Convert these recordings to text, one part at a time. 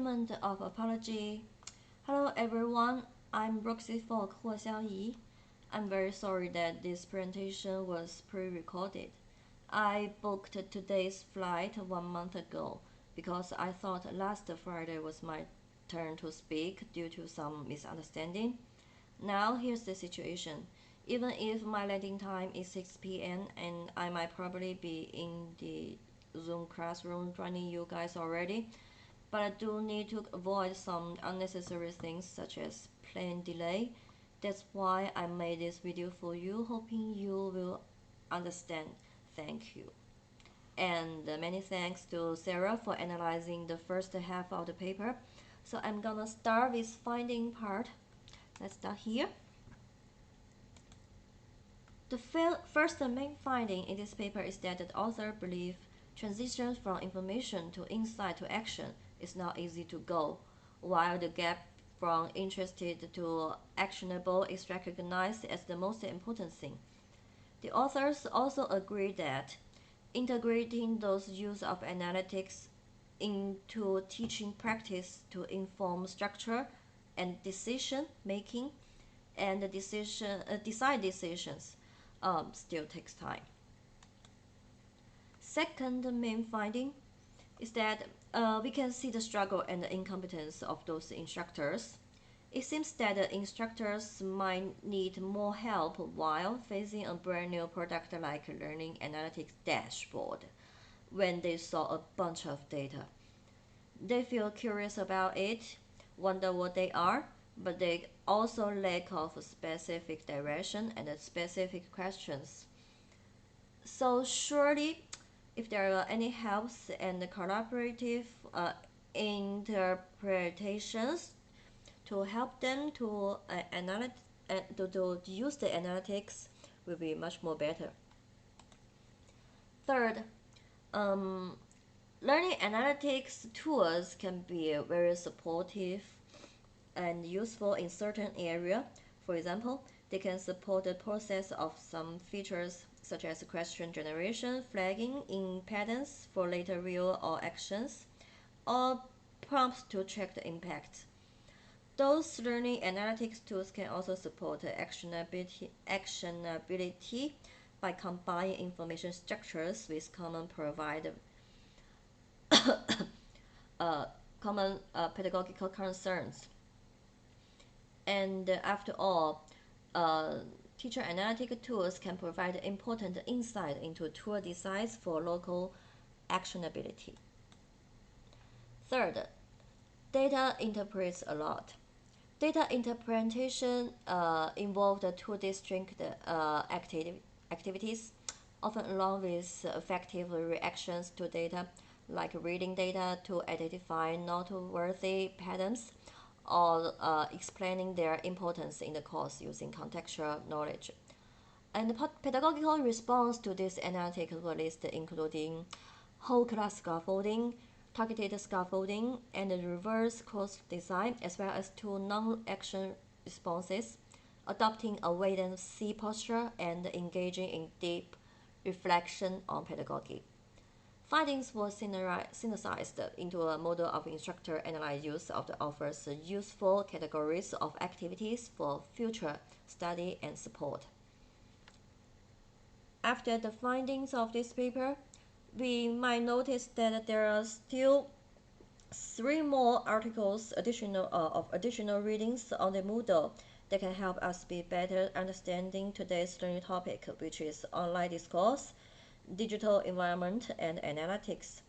Document of Apology. Hello everyone, I'm Roxy for Huo Xiaoyi. I'm very sorry that this presentation was pre-recorded. I booked today's flight 1 month ago because I thought last Friday was my turn to speak due to some misunderstanding. Now here's the situation. Even if my landing time is 6 p.m. and I might probably be in the Zoom classroom joining you guys already, but I do need to avoid some unnecessary things such as plane delay. That's why I made this video for you, hoping you will understand. Thank you. And many thanks to Sarah for analyzing the first half of the paper. So I'm gonna start with finding part. Let's start here. The first main finding in this paper is that the author believes transition from information to insight to action is not easy to go, while the gap from interested to actionable is recognized as the most important thing. The authors also agree that integrating those use of analytics into teaching practice to inform structure and decision making and decide decisions still takes time. Second main finding is that we can see the struggle and the incompetence of those instructors. It seems that the instructors might need more help while facing a brand new product like Learning Analytics Dashboard when they saw a bunch of data. They feel curious about it, wonder what they are, but they also lack of specific direction and specific questions. So surely, if there are any helps and collaborative interpretations to help them to use the analytics, will be much more better. Third, learning analytics tools can be very supportive and useful in certain area. For example, they can support the process of some features such as question generation, flagging in patterns for later review or actions, or prompts to check the impact. Those learning analytics tools can also support actionability by combining information structures with common pedagogical concerns. And after all, teacher analytic tools can provide important insight into tool designs for local actionability. Third, data interprets a lot. Data interpretation involves two distinct activities, often along with effective reactions to data, like reading data to identify noteworthy patterns or explaining their importance in the course using contextual knowledge. And the pedagogical response to this analytical list including whole class scaffolding, targeted scaffolding, and reverse course design, as well as two non-action responses, adopting a wait-and-see posture and engaging in deep reflection on pedagogy. Findings were synthesized into a model of instructor-analyzed use of the author's useful categories of activities for future study and support. After the findings of this paper, we might notice that there are still 3 more articles of additional readings on the Moodle that can help us be better understanding today's learning topic, which is online discourse, digital environment, and analytics.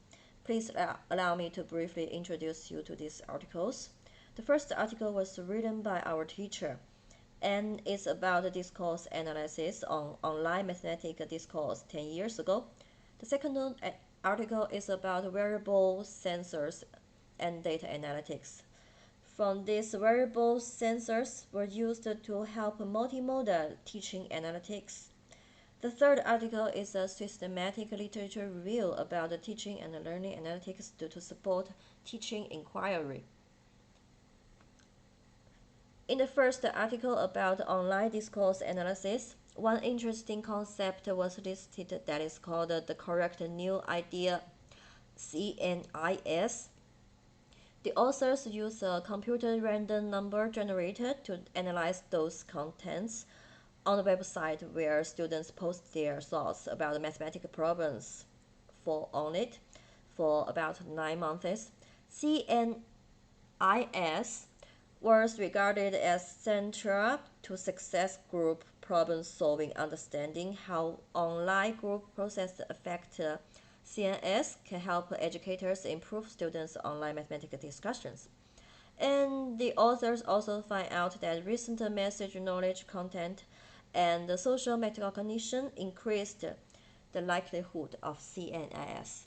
Please allow me to briefly introduce you to these articles. The first article was written by our teacher, and it's about discourse analysis on online mathematical discourse 10 years ago. The second article is about wearable sensors and data analytics. From these wearable sensors were used to help multimodal teaching analytics. The third article is a systematic literature review about the teaching and learning analytics to support teaching inquiry. In the first article about online discourse analysis, one interesting concept was listed that is called the correct new idea, CNIS. The authors use a computer random number generator to analyze those contents on the website where students post their thoughts about the mathematical problems on it for about 9 months. CNIS was regarded as central to success group problem solving, understanding how online group processes affect CNS can help educators improve students' online mathematical discussions. And the authors also find out that recent message knowledge content and the social metacognition increased the likelihood of CNIS.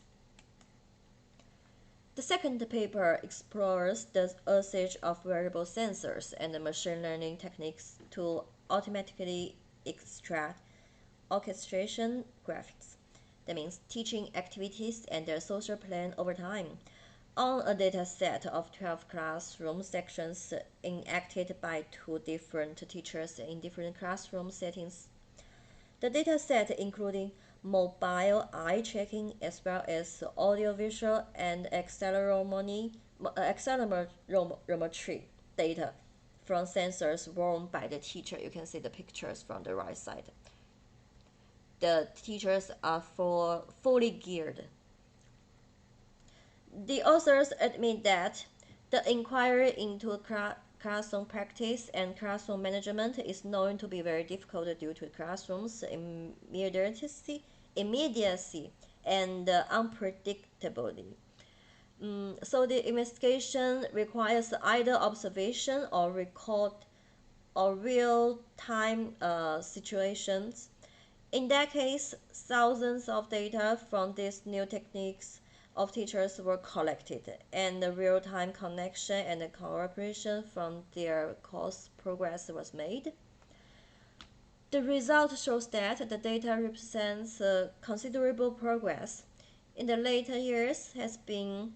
The second paper explores the usage of wearable sensors and machine learning techniques to automatically extract orchestration graphics. That means teaching activities and their social plan over time on a data set of 12 classroom sections enacted by 2 different teachers in different classroom settings. The data set including mobile eye tracking as well as audiovisual and accelerometry data from sensors worn by the teacher. You can see the pictures from the right side. The teachers are fully geared. The authors admit that the inquiry into classroom practice and classroom management is known to be very difficult due to classrooms' immediacy and unpredictability. So the investigation requires either observation or record or real-time situations. In that case, thousands of data from these new techniques of teachers were collected, and the real-time connection and cooperation from their course progress was made. The result shows that the data represents considerable progress. In the later years, has been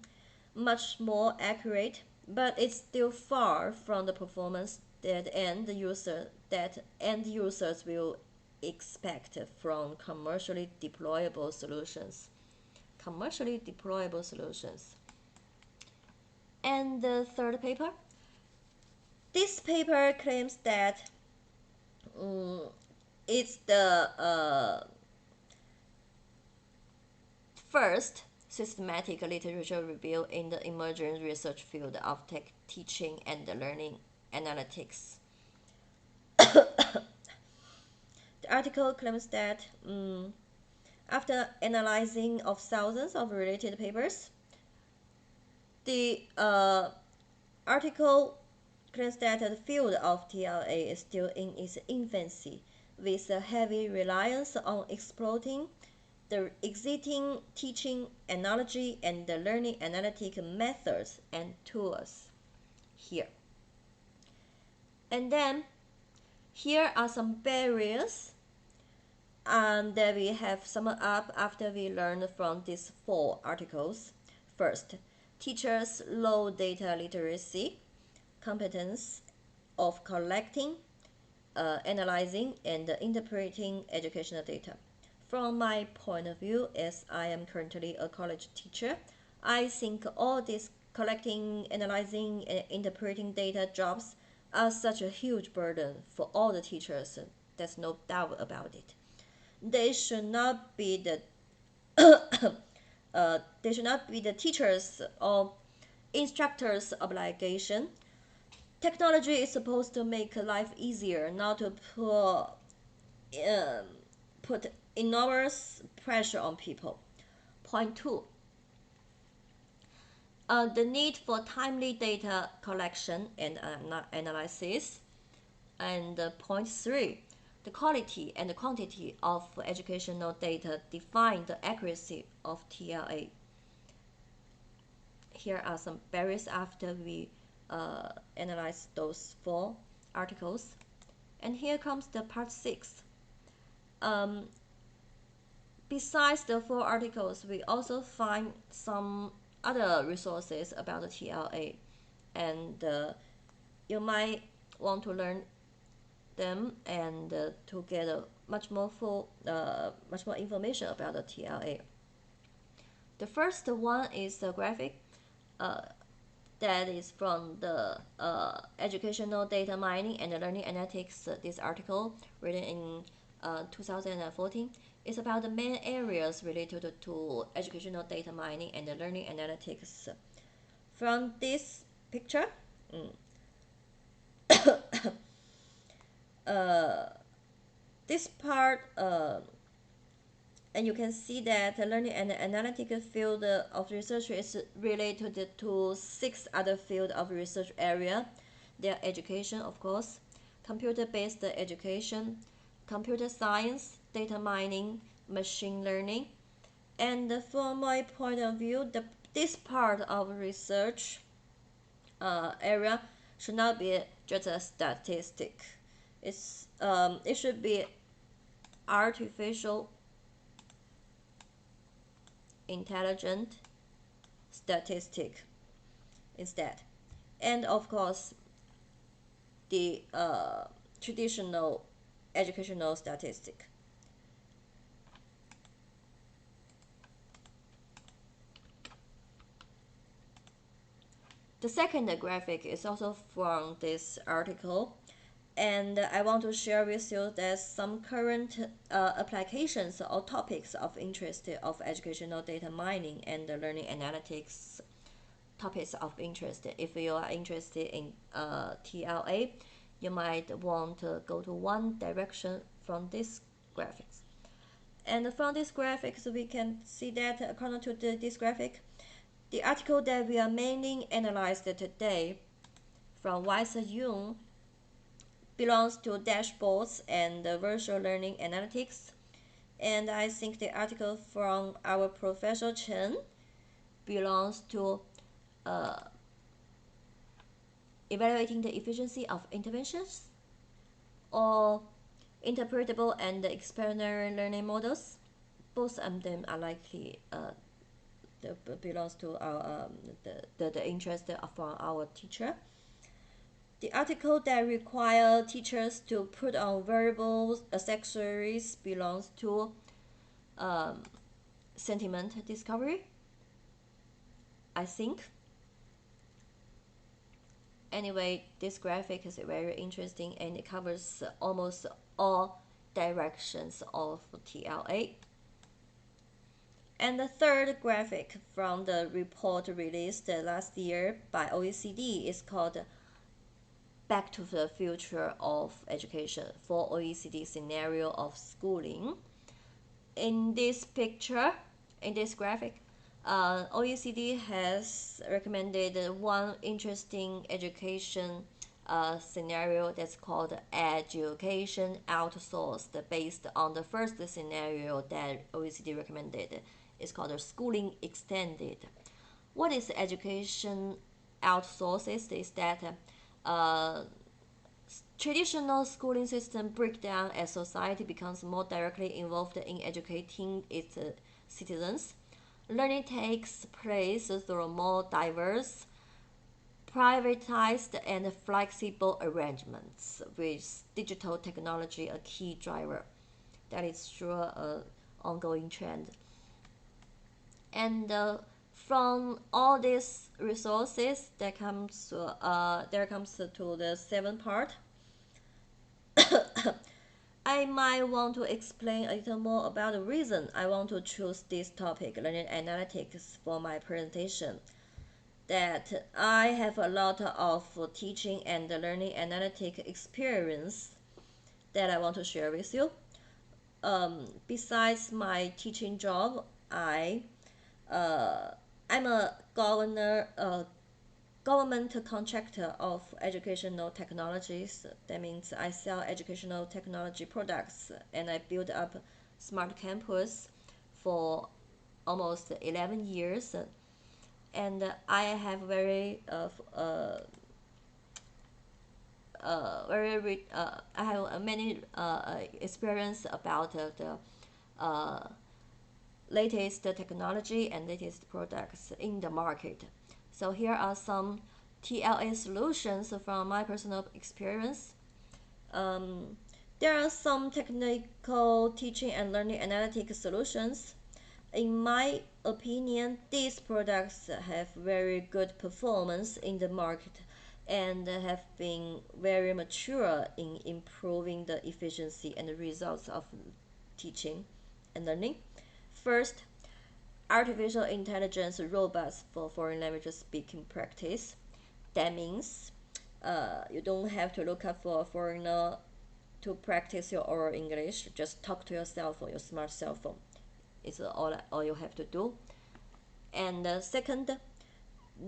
much more accurate, but it's still far from the performance that end users will expect from commercially deployable solutions. And the third paper. This paper claims that it's the first systematic literature review in the emerging research field of teaching and learning analytics. The article claims that after analyzing of thousands of related papers, the article claims that the field of TLA is still in its infancy, with a heavy reliance on exploiting the existing teaching analogy and the learning analytic methods and tools here. And then here are some barriers that we have summed up after we learned from these 4 articles. First, teachers' low data literacy, competence of collecting, analyzing, and interpreting educational data. From my point of view, as I am currently a college teacher, I think all these collecting, analyzing, and interpreting data jobs are such a huge burden for all the teachers. There's no doubt about it. They should not be the teachers or instructors' obligation. Technology is supposed to make life easier, not to put enormous pressure on people. Point 2. The need for timely data collection and analysis. And point 3. The quality and the quantity of educational data define the accuracy of TLA. Here are some barriers after we analyze those 4 articles. And here comes the part 6. Besides the 4 articles, we also find some other resources about the TLA, and you might want to learn them and to get a much more information about the TLA. The first one is the graphic that is from the Educational Data Mining and Learning Analytics, this article written in 2014. It's about the main areas related to educational data mining and learning analytics. From this picture, this part, and you can see that the learning and analytical field of research is related to 6 other fields of research area. They are education, of course, computer-based education, computer science, data mining, machine learning. And from my point of view, this part of research area should not be just a statistic. It should be artificial intelligent statistic instead, and of course the traditional educational statistic. The second graphic is also from this article, and I want to share with you that some current applications or topics of interest of educational data mining and learning analytics topics of interest. If you are interested in TLA, you might want to go to one direction from this graphics. And from this graphics, we can see that according to this graphic, the article that we are mainly analyzed today from Weiss Yun belongs to dashboards and virtual learning analytics. And I think the article from our Professor Chen belongs to evaluating the efficiency of interventions or interpretable and experiential learning models. Both of them are likely belongs to our the interest from our teacher. The article that require teachers to put on variable accessories belongs to sentiment discovery, I think. Anyway, this graphic is very interesting and it covers almost all directions of TLA. And the third graphic from the report released last year by OECD is called Back to the Future of Education for OECD scenario of schooling. In this picture, in this graphic, OECD has recommended one interesting education scenario that's called education outsourced, based on the first scenario that OECD recommended. It's called schooling extended. What is education outsourced is that traditional schooling system break down as society becomes more directly involved in educating its citizens. Learning takes place through more diverse, privatized, and flexible arrangements, with digital technology a key driver. That is sure an ongoing trend. And from all these resources, there comes to the seventh part. I might want to explain a little more about the reason I want to choose this topic, learning analytics, for my presentation. That I have a lot of teaching and learning analytic experience that I want to share with you. Besides my teaching job, I'm a government contractor of educational technologies. That means I sell educational technology products, and I build up smart campus for almost 11 years. And I have very I have many experience about the latest technology and latest products in the market. So here are some TLA solutions from my personal experience. There are some technical teaching and learning analytic solutions. In my opinion, these products have very good performance in the market and have been very mature in improving the efficiency and the results of teaching and learning. First, artificial intelligence robots for foreign language speaking practice. That means you don't have to look up for a foreigner to practice your oral English. Just talk to yourself on your smart cell phone. It's all you have to do. And second,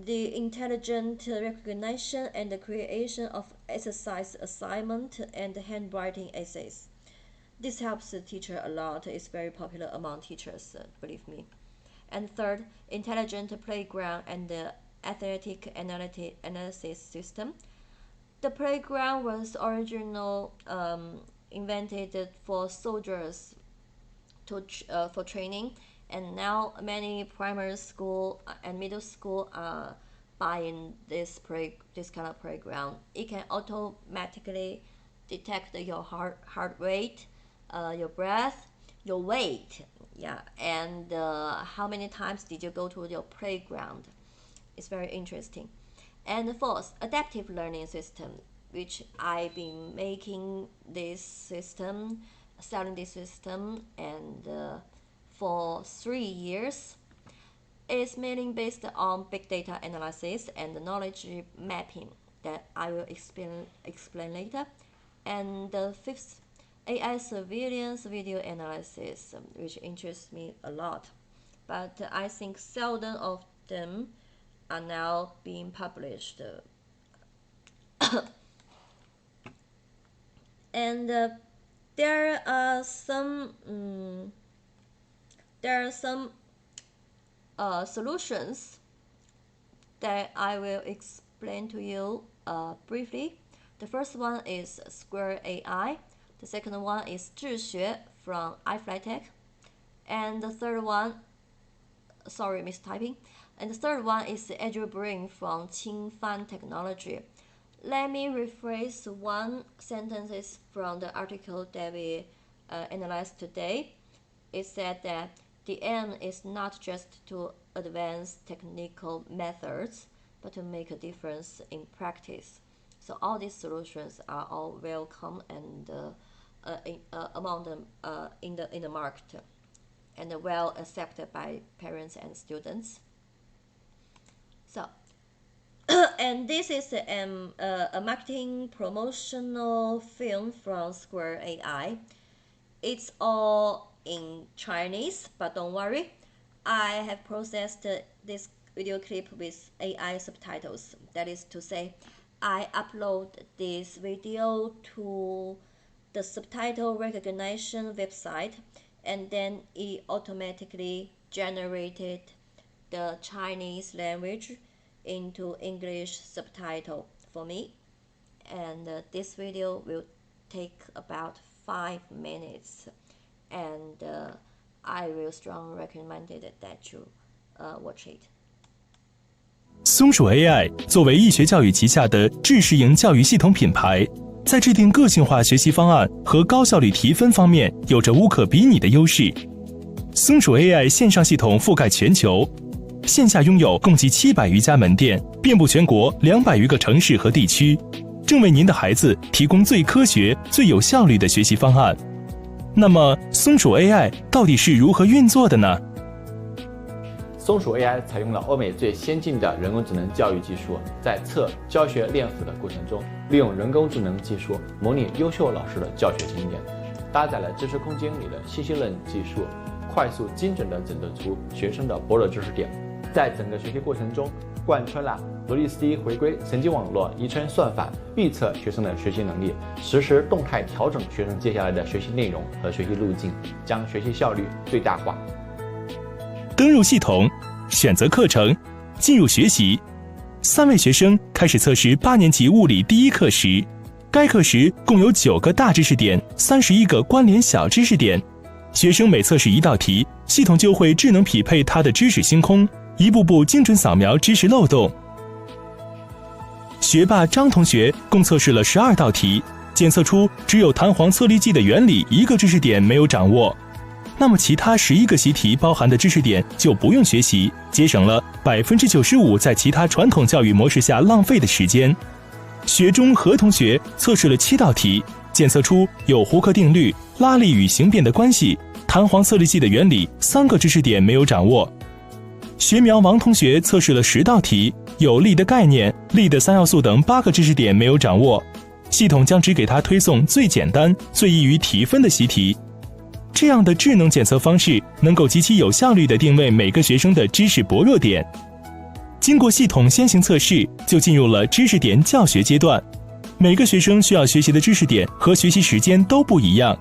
the intelligent recognition and the creation of exercise assignment and handwriting essays. This helps the teacher a lot. It's very popular among teachers, believe me. And third, intelligent playground and the athletic analysis system. The playground was originally invented for soldiers for training, and now many primary school and middle school are buying this kind of playground. It can automatically detect your heart rate, your breath, your weight, and how many times did you go to your playground. It's very interesting. And fourth, adaptive learning system, which I've been making this system, selling this system, and for 3 years. It's mainly based on big data analysis and knowledge mapping that I will explain later. And the fifth, AI surveillance video analysis, which interests me a lot, but I think seldom of them are now being published. And there are some solutions that I will explain to you briefly. The first one is Square AI. The second one is 智学 from iFlyTech. And the third one, sorry, mistyping. And the third one is the EDUR Brain from Qingfan Technology. Let me rephrase one sentence from the article that we analyzed today. It said that the aim is not just to advance technical methods, but to make a difference in practice. So all these solutions are all welcome and among them in the market and well accepted by parents and students. So, and this is a marketing promotional film from Square AI. It's all in Chinese, but don't worry, I have processed this video clip with AI subtitles. That is to say, I upload this video to the subtitle recognition website, and then it automatically generated the Chinese language into English subtitle for me. And this video will take about 5 minutes, and I will strongly recommend it that you watch it. 松鼠 AI 作为易学教育旗下的智识营教育系统品牌，在制定个性化学习方案和高效率提分方面有着无可比拟的优势。松鼠 AI 线上系统覆盖全球，线下拥有共计700余家门店，遍布全国200余个城市和地区，正为您的孩子提供最科学、最有效率的学习方案。那么，松鼠 AI 到底是如何运作的呢？松鼠 AI 采用了欧美最先进的人工智能教育技术，在测教学练辅的过程中，利用人工智能技术模拟优秀老师的教学经验，搭载了知识空间里的信息论技术，快速精准地诊断出学生的薄弱知识点。在整个学习过程中，贯穿了逻辑思维回归、神经网络、遗传算法，预测学生的学习能力，实时动态调整学生接下来的学习内容和学习路径，将学习效率最大化。登入系统，选择课程，进入学习。3位学生开始测试8年级物理第1课时，该课时共有9个大知识点，31个关联小知识点。学生每测试1道题，系统就会智能匹配他的知识星空，一步步精准扫描知识漏洞。学霸张同学共测试了12道题，检测出只有弹簧测力计的原理1个知识点没有掌握。那么其他11个习题包含的知识点就不用学习，节省了95%在其他传统教育模式下浪费的时间。学中何同学测试了7道题，检测出有胡克定律、拉力与形变的关系、弹簧测力计的原理3个知识点没有掌握。学苗王同学测试了10道题，有力的概念、力的3要素等8个知识点没有掌握。系统将只给他推送最简单、最易于提分的习题。这样的智能检测方式能够极其有效率地定位每个学生的知识薄弱点。经过系统先行测试，就进入了知识点教学阶段。每个学生需要学习的知识点和学习时间都不一样。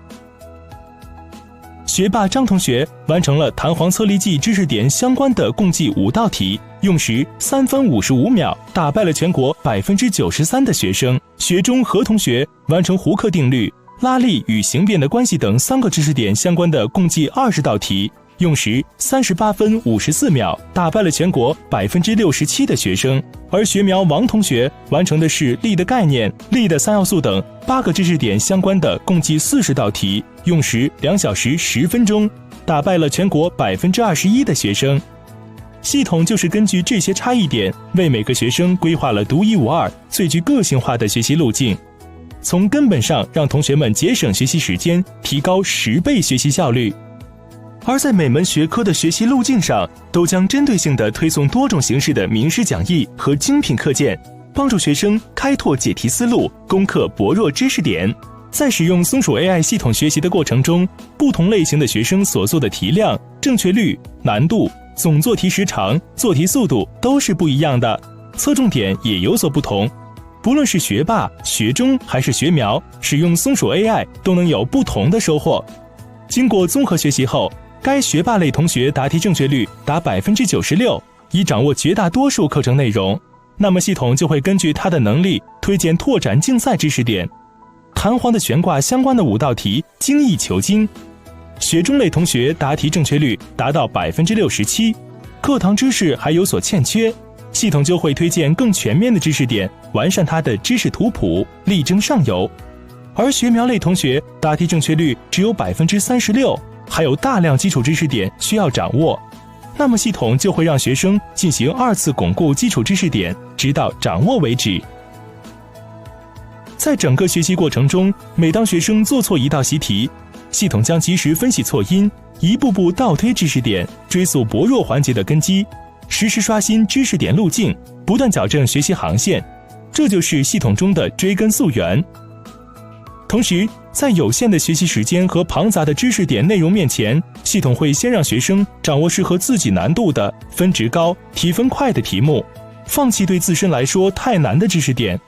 学霸张同学完成了弹簧测力计知识点相关的共计5道题，用时3分55秒，打败了全国93%的学生。学中何同学完成胡克定律、拉力与形变的关系等3个知识点相关的共计20道题，用时38分54秒，打败了全国67%的学生。而学苗王同学完成的是力的概念、力的3要素等8个知识点相关的共计40道题，用时2小时10分钟，打败了全国21%的学生。系统就是根据这些差异点，为每个学生规划了独一无二、最具个性化的学习路径，从根本上让同学们节省学习时间，提高10倍学习效率。而在每门学科的学习路径上，都将针对性地推送多种形式的名师讲义和精品课件，帮助学生开拓解题思路，攻克薄弱知识点。在使用松鼠 AI 系统学习的过程中，不同类型的学生所做的题量、正确率、难度、总做题时长、做题速度都是不一样的，侧重点也有所不同。不论是学霸、学中还是学苗，使用松鼠 AI 都能有不同的收获。经过综合学习后，该学霸类同学答题正确率达96%，已掌握绝大多数课程内容。那么系统就会根据他的能力推荐拓展竞赛知识点。弹簧的悬挂相关的5道题精益求精。学中类同学答题正确率达到67%，课堂知识还有所欠缺，系统就会推荐更全面的知识点，完善他的知识图谱，力争上游。而学苗类同学答题正确率只有36%，还有大量基础知识点需要掌握，那么系统就会让学生进行2次巩固基础知识点，直到掌握为止。在整个学习过程中，每当学生做错一道习题，系统将及时分析错因，一步步倒推知识点，追溯薄弱环节的根基，实时刷新知识点路径，不断矫正学习航线，这就是系统中的追根溯源。同时，在有限的学习时间和庞杂的知识点内容面前，系统会先让学生掌握适合自己难度的、分值高、提分快的题目，放弃对自身来说太难的知识点，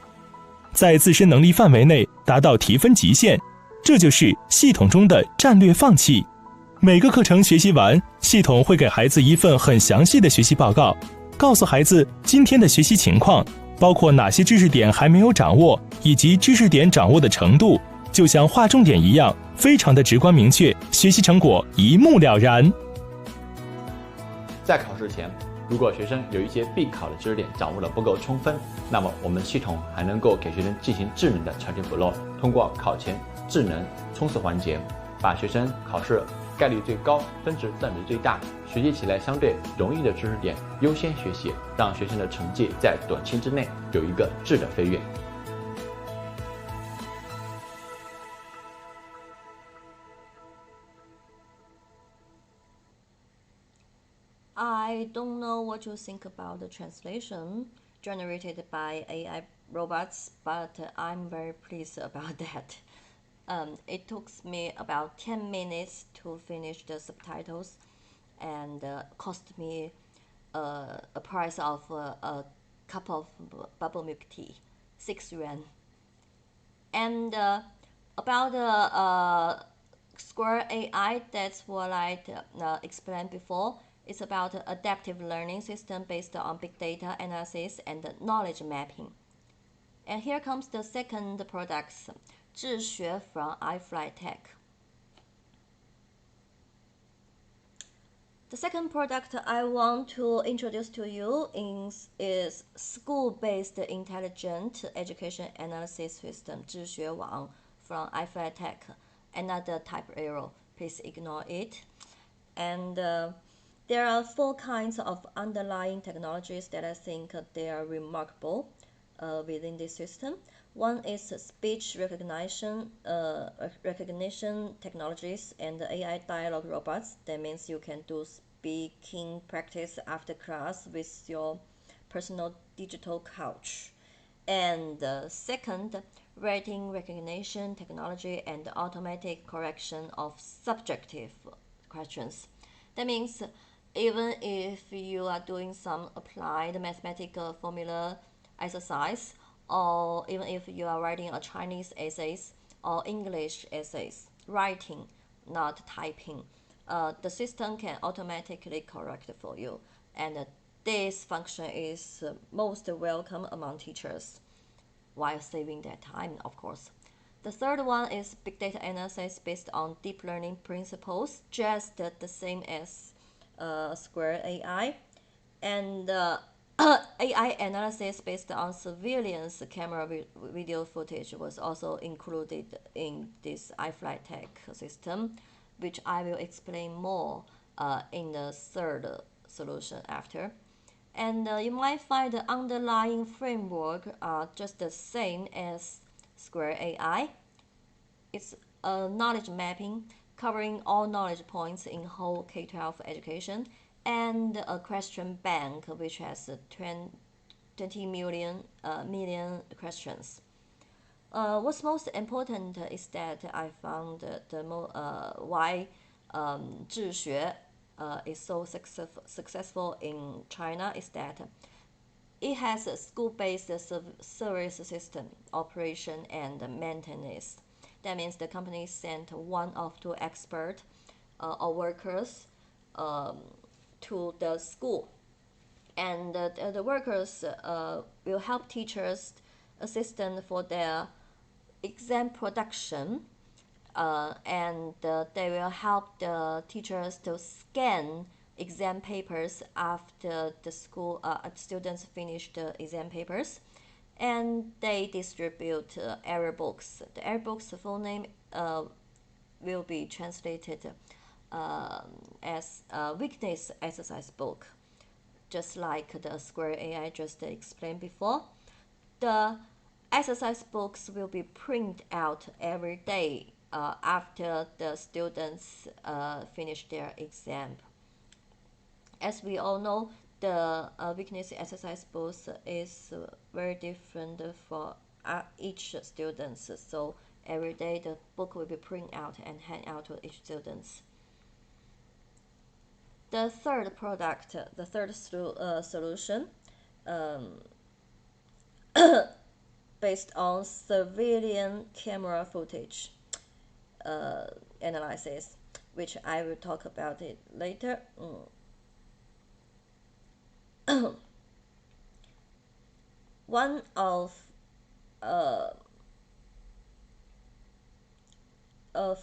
在自身能力范围内达到提分极限，这就是系统中的战略放弃。每个课程学习完，系统会给孩子一份很详细的学习报告，告诉孩子今天的学习情况，包括哪些知识点还没有掌握，以及知识点掌握的程度，就像划重点一样，非常的直观明确，学习成果一目了然。在考试前，如果学生有一些必考的知识点掌握的不够充分，那么我们系统还能够给学生进行智能的查缺补漏，通过考前智能冲刺环节，把学生考试概率最高、分值占比最大、学习起来相对容易的知识点优先学习，让学生的成绩在短期之内有一个质的飞跃。I don't know what you think about the translation generated by AI robots, but I'm very pleased about that. It took me about 10 minutes to finish the subtitles and cost me a price of a cup of bubble milk tea, 6 yuan. And about the Square AI, that's what I explained before. It's about adaptive learning system based on big data analysis and knowledge mapping. And here comes the second product, 智学 from iFlyTech. The second product I want to introduce to you is school-based intelligent education analysis system, 智学网 from iFlyTech, another type arrow. please ignore it. And there are 4 kinds of underlying technologies that I think they are remarkable within this system. One is speech recognition technologies and AI dialogue robots. That means you can do speaking practice after class with your personal digital coach. And second, writing recognition technology and automatic correction of subjective questions. That means even if you are doing some applied mathematical formula exercise, or even if you are writing a Chinese essays or English essays, writing, not typing, the system can automatically correct for you. And this function is most welcome among teachers while saving their time, of course. The third one is big data analysis based on deep learning principles, just the same as Square AI. And AI analysis based on surveillance camera video footage was also included in this iFlyTech system, which I will explain more in the third solution after. And you might find the underlying framework just the same as Square AI. It's a knowledge mapping covering all knowledge points in whole K-12 education, and a question bank which has 20 million questions. What's most important is that I found why 自学 is so successful in China is that it has a school-based service system, operation and maintenance. That means the company sent 1 or 2 experts or workers to the school, and the workers will help teachers assistant for their exam production, and they will help the teachers to scan exam papers after the school students finish the exam papers, and they distribute error books. The error books full name will be translated as a weakness exercise book, just like the Square AI just explained before. The exercise books will be printed out every day after the students finish their exam. As we all know, the weakness exercise book is very different for each student. So every day the book will be printed out and hand out to each student. The third product, the third solution, based on surveillance camera footage analysis, which I will talk about it later. One of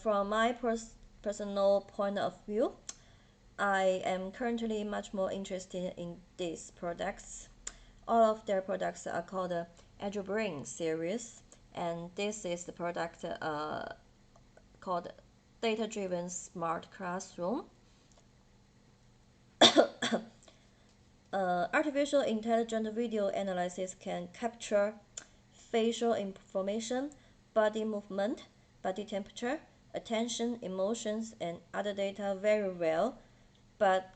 from my personal point of view, I am currently much more interested in these products. All of their products are called the EDUR series, and this is the product called Data-Driven Smart Classroom. Artificial intelligent video analysis can capture facial information, body movement, body temperature, attention, emotions, and other data very well, but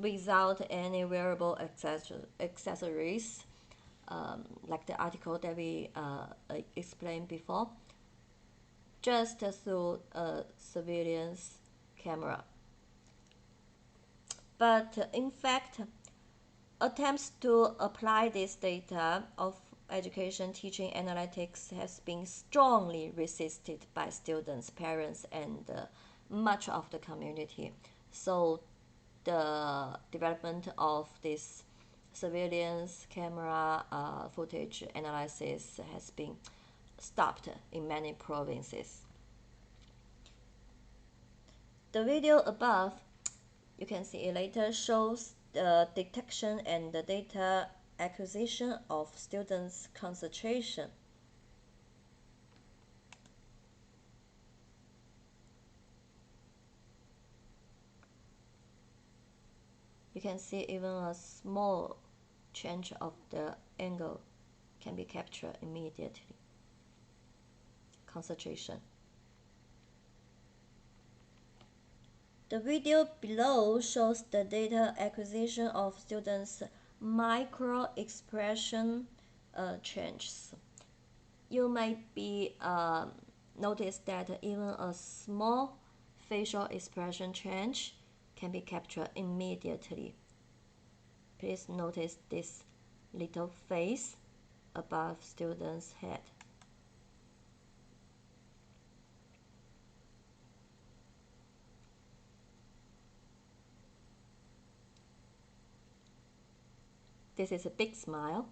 without any wearable accessories, like the article that we explained before, just through a surveillance camera. But in fact, attempts to apply this data of education teaching analytics has been strongly resisted by students, parents, and much of the community. So the development of this surveillance camera footage analysis has been stopped in many provinces. The video above, you can see it later, shows the detection and the data acquisition of students' concentration. you can see even a small change of the angle can be captured immediately. Concentration. The video below shows the data acquisition of students' micro-expression changes. You might be notice that even a small facial expression change can be captured immediately. Please notice this little face above student's head. This is a big smile.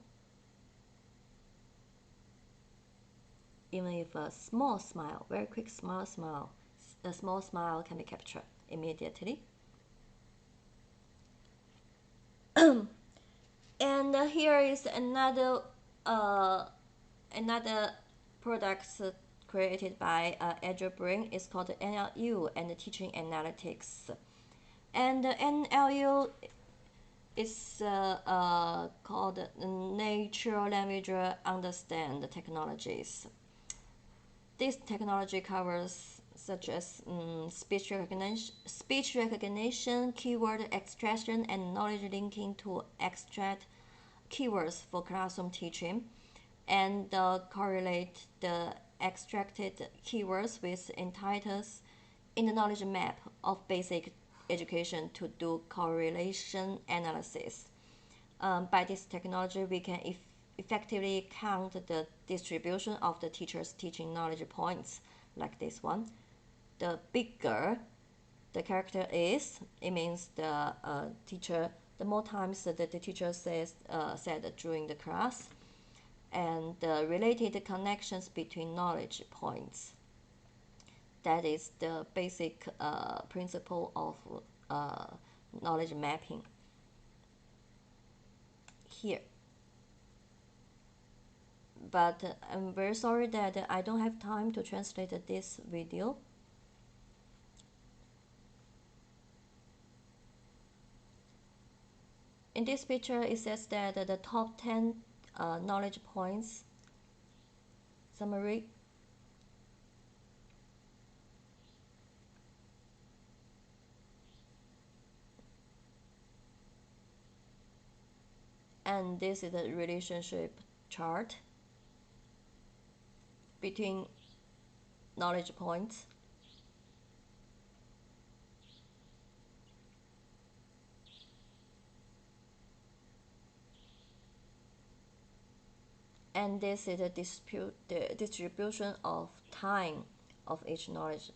Even if a small smile, very quick smile, a small smile can be captured immediately. And here is another product created by EDUR. It's called NLU and Teaching Analytics. And NLU is called Natural Language Understand Technologies. This technology covers such as speech recognition, keyword extraction, and knowledge linking to extract keywords for classroom teaching, and correlate the extracted keywords with entitles in the knowledge map of basic education to do correlation analysis. By this technology, we can effectively count the distribution of the teacher's teaching knowledge points, like this one. The bigger the character is, it means the teacher, the more times that the teacher said during the class, and the related connections between knowledge points. That is the basic principle of knowledge mapping here. But I'm very sorry that I don't have time to translate this video. In this picture, it says that the top 10 knowledge points summary. And this is the relationship chart between knowledge points. And this is the distribution of time of each knowledge.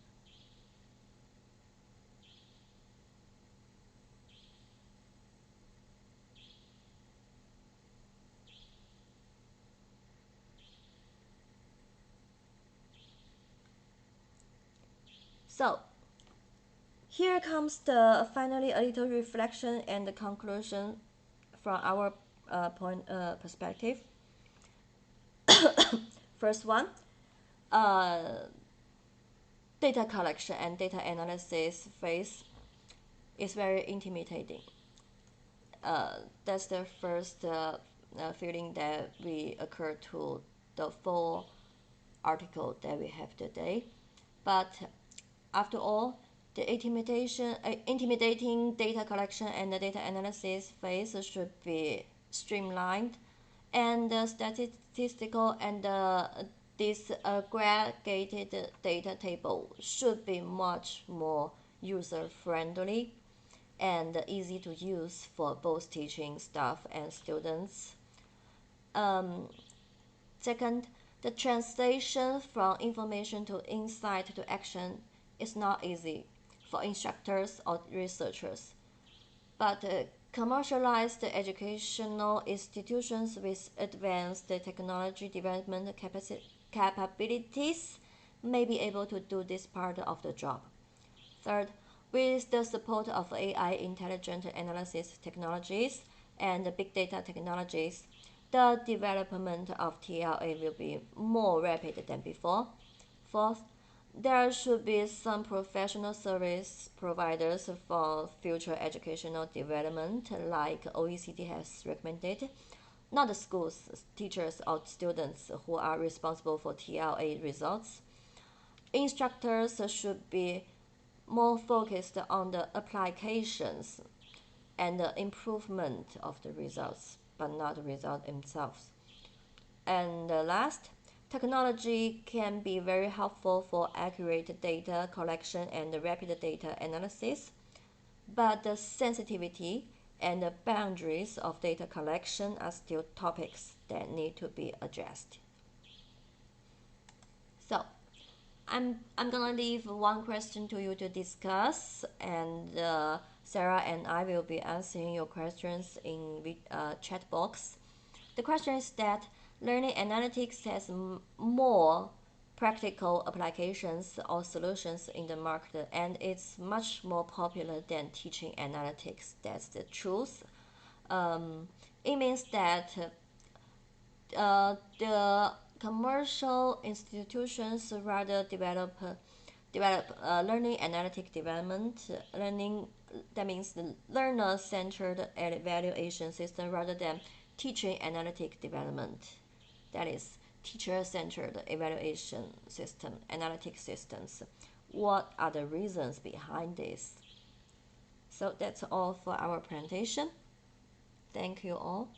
So here comes the finally a little reflection and the conclusion from our perspective. First one, data collection and data analysis phase is very intimidating. That's the first feeling that we occur to the full article that we have today. But after all, the intimidating data collection and the data analysis phase should be streamlined, and the statistical and disaggregated data table should be much more user-friendly and easy to use for both teaching staff and students. Second, the translation from information to insight to action is not easy for instructors or researchers, but commercialized educational institutions with advanced technology development capabilities may be able to do this part of the job. Third, with the support of AI intelligent analysis technologies and big data technologies, the development of TLA will be more rapid than before. Fourth, There should be some professional service providers for future educational development, like OECD has recommended. Not the schools, teachers, or students who are responsible for TLA results. Instructors should be more focused on the applications and the improvement of the results, but not the result themselves. And last, technology can be very helpful for accurate data collection and rapid data analysis, but the sensitivity and the boundaries of data collection are still topics that need to be addressed. So, I'm gonna leave one question to you to discuss, and Sarah and I will be answering your questions in the chat box. The question is that learning analytics has more practical applications or solutions in the market, and it's much more popular than teaching analytics. That's the truth. It means that the commercial institutions rather develop learning analytic development learning, that means the learner centered evaluation system rather than teaching analytic development, that is teacher centered evaluation system, analytic systems. What are the reasons behind this? So that's all for our presentation. Thank you all.